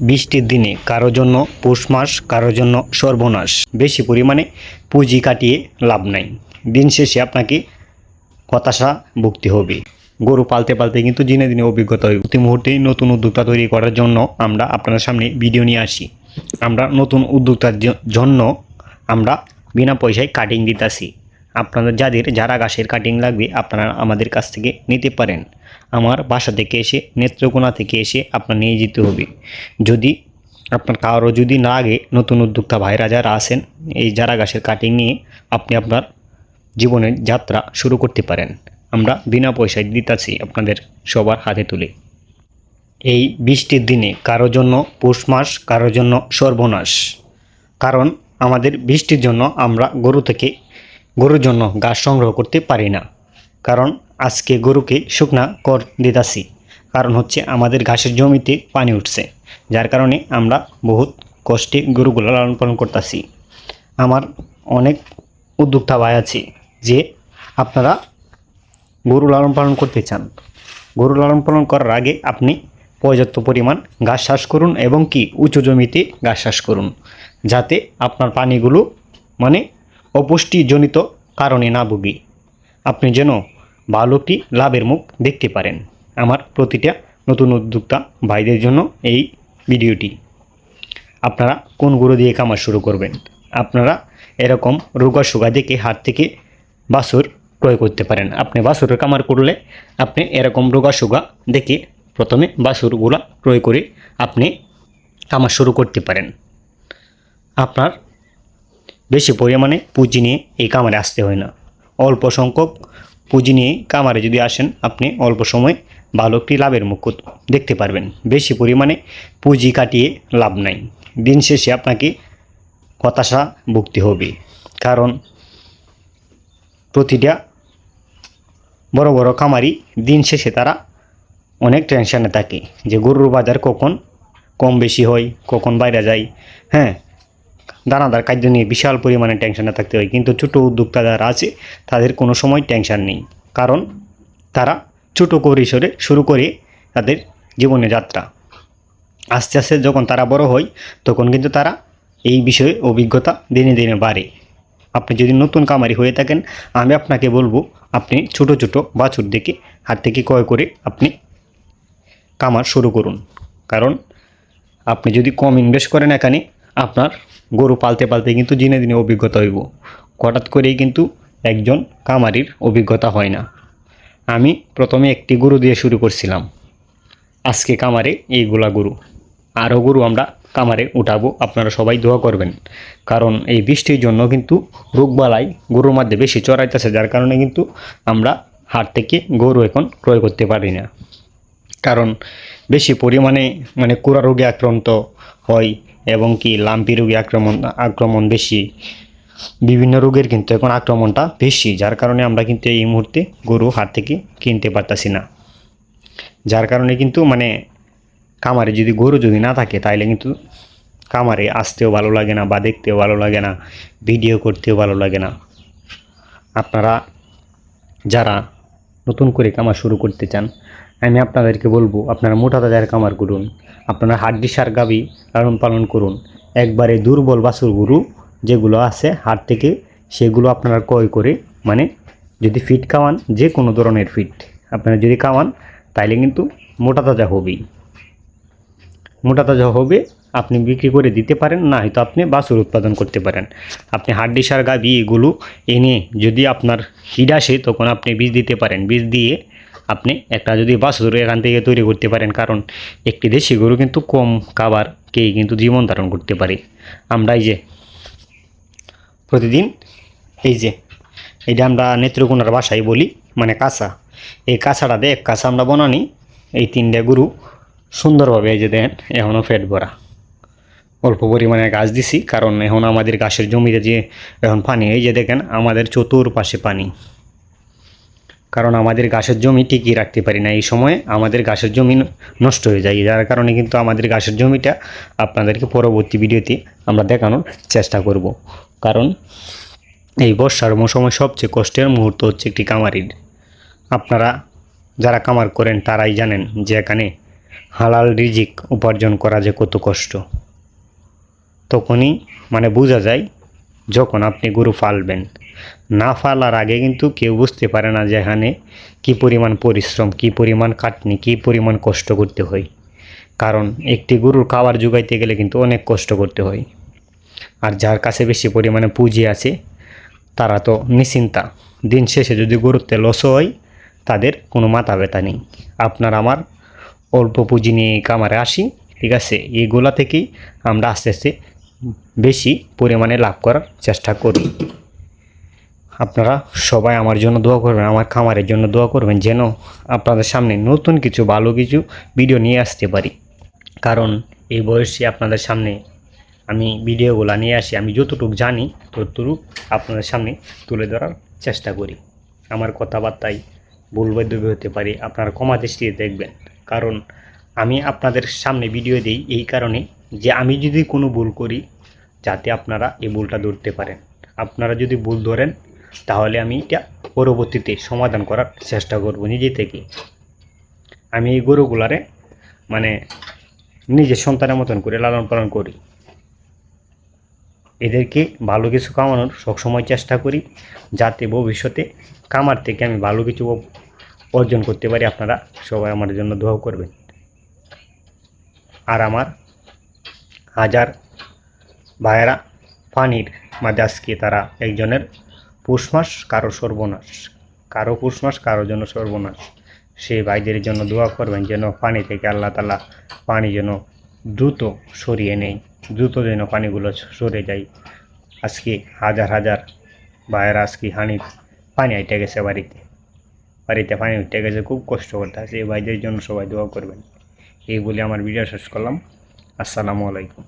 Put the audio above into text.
বৃষ্টির দিনে কারো জন্য পৌষ মাস, কারো জন্য সর্বনাশ। বেশি পরিমাণে পুঁজি কাটিয়ে লাভ নাই, দিন শেষে আপনাকে হতাশা ভুগতে হবে। গরু পালতে পালতে কিন্তু দিনে দিনে অভিজ্ঞতা হয়। প্রতি মুহূর্তেই নতুন উদ্যোক্তা তৈরি করার জন্য আমরা আপনাদের সামনে ভিডিও নিয়ে আসি। আমরা নতুন উদ্যোক্তার জন্য আমরা বিনা পয়সায় কাটিং দিতেছি। আপনাদের যারা ঘাসের কাটিং লাগবে আপনারা আমাদের কাছ থেকে নিতে পারেন। আমার বাসা থেকে এসে, নেত্রকোনা থেকে এসে আপনার নিয়ে যেতে হবে। যদি আপনার কারো যদি না লাগে, নতুন উদ্যোক্তা ভাইরা যারা আছেন, এই যারা ঘাসের কাটিং নিয়ে আপনি আপনার জীবনের যাত্রা শুরু করতে পারেন। আমরা বিনা পয়সায় দিতেছি আপনাদের সবার হাতে তুলে। এই বৃষ্টির দিনে কারো জন্য পৌষ মাস, কারো জন্য সর্বনাশ। কারণ আমাদের বৃষ্টির জন্য আমরা গরুর জন্য ঘাস সংগ্রহ করতে পারি না। কারণ আজকে গরুকে শুকনা কর দিতেছি। কারণ হচ্ছে আমাদের ঘাসের জমিতে পানি উঠছে, যার কারণে আমরা বহুত কষ্টে গরুগুলো লালন পালন করতেছি। আমার অনেক উদ্যোক্তা ভাই আছে যে আপনারা গরু লালন পালন করতে চান। গরু লালন পালন করার আগে আপনি পর্যাপ্ত পরিমাণ ঘাস চাষ করুন এবং উঁচু জমিতে ঘাস চাষ করুন, যাতে আপনার পানিগুলো অপুষ্টিজনিত কারণে না ভুগে, আপনি যেন ভালো একটি লাভের মুখ দেখতে পারেন। আমার প্রতিটা নতুন উদ্যোক্তা ভাইদের জন্য এই ভিডিওটি। আপনারা কোন গরু দিয়ে কামার শুরু করবেন? আপনারা এরকম রোগা সোগা দেখে হাট থেকে বাছুর ক্রয় করতে পারেন। আপনি বাছুরের কামার করলে আপনি এরকম রোগা সোগা দেখে প্রথমে বাছুরগুলা ক্রয় করে আপনি কামার শুরু করতে পারেন। আপনার বেশি পরিমাণে পুঁজি নিয়ে এই কামারে আসতে হয় না। অল্প সংখ্যক পুঁজি নিয়ে কামারে যদি আসেন, আপনি অল্প সময় ভালো একটি লাভের মুখ দেখতে পারবেন। বেশি পরিমাণে পুঁজি কাটিয়ে লাভ নাই, দিন শেষে আপনাকে হতাশা ভুগতে হবে। কারণ প্রতিটা বড় বড় খামারি দিন শেষে তারা অনেক টেনশানে থাকে যে গরুর বাজার কখন কম বেশি হয়, কখন বাইরে যায়। দানাদার খাদ্য নিয়ে বিশাল পরিমাণে টেনশানে থাকতে হয়। কিন্তু ছোটো উদ্যোক্তা যারা আছে তাদের কোনো সময় টেনশান নেই, কারণ তারা ছোটো পরিসরে শুরু করে তাদের জীবনে যাত্রা। আস্তে আস্তে যখন তারা বড় হয়, তখন কিন্তু তারা এই বিষয়ে অভিজ্ঞতা দিনে দিনে বাড়ে। আপনি যদি নতুন কামারি হয়ে থাকেন, আমি আপনাকে বলবো আপনি ছোট ছোট বাছুর দেখে হাত থেকে ক্রয় করে আপনি কামার শুরু করুন। কারণ আপনি যদি কম ইনভেস্ট করেন এখানে, আপনার গরু পালতে পালতে কিন্তু দিনে দিনে অভিজ্ঞতা হইব। হঠাৎ করেই কিন্তু একজন কামারির অভিজ্ঞতা হয় না। আমি প্রথমে একটি গরু দিয়ে শুরু করছিলাম, আজকে কামারে এইগুলা গরু, আরও গরু আমরা কামারে উঠাবো। আপনারা সবাই দোয়া করবেন, কারণ এই বৃষ্টির জন্য কিন্তু রোগবালাই গরুর মধ্যে বেশি চড়াইতেছে, যার কারণে কিন্তু আমরা হাট থেকে গরু এখন ক্রয় করতে পারি না। কারণ বেশি পরিমাণে কুড়া রোগে আক্রান্ত হয় এবং লাম্পি রোগে আক্রমণ বেশি, বিভিন্ন রোগের কিন্তু এখন আক্রমণটা বেশি, যার কারণে আমরা কিন্তু এই মুহূর্তে গরু হাট থেকে কিনতে পারতাছি না। যার কারণে কিন্তু কামারে যদি গরু যদি না থাকে, তাহলে কিন্তু কামারে আসতেও ভালো লাগে না, বা দেখতেও ভালো লাগে না, ভিডিও করতেও ভালো লাগে না। আপনারা যারা নতুন করে কামার শুরু করতে চান, আমি আপনাদেরকে বলবো আপনারা মোটা তাজার কামার করুন। আপনারা হাড্ডি সার গাভী লালন পালন করুন। একবারে দুর্বল বাছুর গরু যেগুলো আছে হাট থেকে, সেগুলো আপনারা ক্রয় করে যদি ফিট খাওয়ান, যে কোনো ধরনের ফিট আপনারা যদি খাওয়ান, তাইলে কিন্তু মোটা তাজা হবে। আপনি বিক্রি করে দিতে পারেন, না হয়তো আপনি বাছুর উৎপাদন করতে পারেন। আপনি হাড্ডি সার গাভী এগুলো এনে যদি আপনার হিট আসে, তখন আপনি বীজ দিতে পারেন। বীজ দিয়ে আপনি একটা যদি বাছুর এখান থেকে তৈরি করতে পারেন, কারণ একটি দেশি গরু কিন্তু কম খাবার খেয়ে কিন্তু জীবন ধারণ করতে পারে। আমরা প্রতিদিন এইটা আমরা নেত্রকোনার ভাষায় বলি কাঁচা। এই কাঁচাটা দিয়ে এক কাঁচা আমরা বানানি। এই তিনটা গরু সুন্দরভাবে দেন এখনও পেট ভরা। অল্প পরিমাণে গাছ দিছি, কারণ এখন আমাদের ঘাসের জমিতে যে এখন পানি, দেখেন আমাদের চতুর্পাশে পানি। কারণ আমাদের ঘাসের জমি টিকিয়ে রাখতে পারি না, এই সময় আমাদের ঘাসের জমি নষ্ট হয়ে যায়। যার কারণে কিন্তু আমাদের ঘাসের জমিটা আপনাদেরকে পরবর্তী ভিডিওতে আমরা দেখানোর চেষ্টা করব। কারণ এই বর্ষার মৌসুমে সবচেয়ে কষ্টের মুহূর্ত হচ্ছে একটি কামারির। আপনারা যারা কামার করেন তারাই জানেন যে এখানে হালাল রিজিক উপার্জন করা যে কত কষ্ট, তখনই মানে বোঝা যায় যখন আপনি গরু পালবেন। না পালার আগে কিন্তু কেউ বুঝতে পারে না যে এখানে কী পরিমাণ পরিশ্রম, কী পরিমাণ খাটনি, কী পরিমাণ কষ্ট করতে হয়। কারণ একটি গরুর খাবার জোগাইতে গেলে কিন্তু অনেক কষ্ট করতে হয়। আর যার কাছে বেশি পরিমাণে পুঁজি আছে তারা তো নিশ্চিন্তা, দিন শেষে যদি গরুতে লসও হয় তাদের কোনো মাথা ব্যথা নেই। আপনার আমার অল্প পুঁজি নিয়ে কামারে আসি, ঠিক আছে, এইগুলা থেকেই আমরা আস্তে আস্তে বেশি পরিমাণে লাভ করার চেষ্টা করি। আপনারা সবাই আমার জন্য দোয়া করবেন, আমার খামারের জন্য দোয়া করবেন, যেন আপনাদের সামনে নতুন কিছু ভালো কিছু ভিডিও নিয়ে আসতে পারি। কারণ এই বয়সে আপনাদের সামনে আমি ভিডিওগুলো নিয়ে আসি, আমি যতটুকু জানি ততটুকু আপনাদের সামনে তুলে ধরার চেষ্টা করি। আমার কথাবার্তায় ভুল বৈধব্য হতে পারে, আপনারা ক্ষমা দৃষ্টিতে দেখবেন। কারণ আমি আপনাদের সামনে ভিডিও দিই এই কারণে যে আমি যদি কোনো ভুল করি যাতে আপনারা এই ভুলটা ধরতে পারেন। আপনারা যদি ভুল ধরেন তাহলে আমি এটা পরবর্তীতে সমাধান করার চেষ্টা করব নিজে থেকে। আমি এই গরুগুলারে মানে নিজের সন্তানের মতন করে লালন পালন করি, এদেরকে ভালো কিছু কামানোর সবসময় চেষ্টা করি, যাতে ভবিষ্যতে কামার থেকে আমি ভালো কিছু অর্জন করতে পারি। আপনারা সবাই আমার জন্য দোয়া করবেন। আর আমার হাজার ভাইয়েরা পানির মাঝে আজকে তারা একজনের পৌষ মাস, কারো সর্বনাশ, কারো পৌষ মাস কারোর জন্য সর্বনাশ। সেই ভাইদের জন্য দোয়া করবেন যেন পানি থেকে আল্লাহ তাআলা পানি যেন দ্রুত সরিয়ে নেয়, দ্রুত যেন পানিগুলো সরে যায়। আজকে হাজার হাজার ভাইয়েরা আজকে পানি আইটে গেছে, বাড়িতে পানি উঠে গেছে, খুব কষ্ট করতে আছে। এই ভাইদের জন্য সবাই দোয়া করবেন। এই বলে আমার ভিডিও শেষ করলাম। আসসালামু আলাইকুম।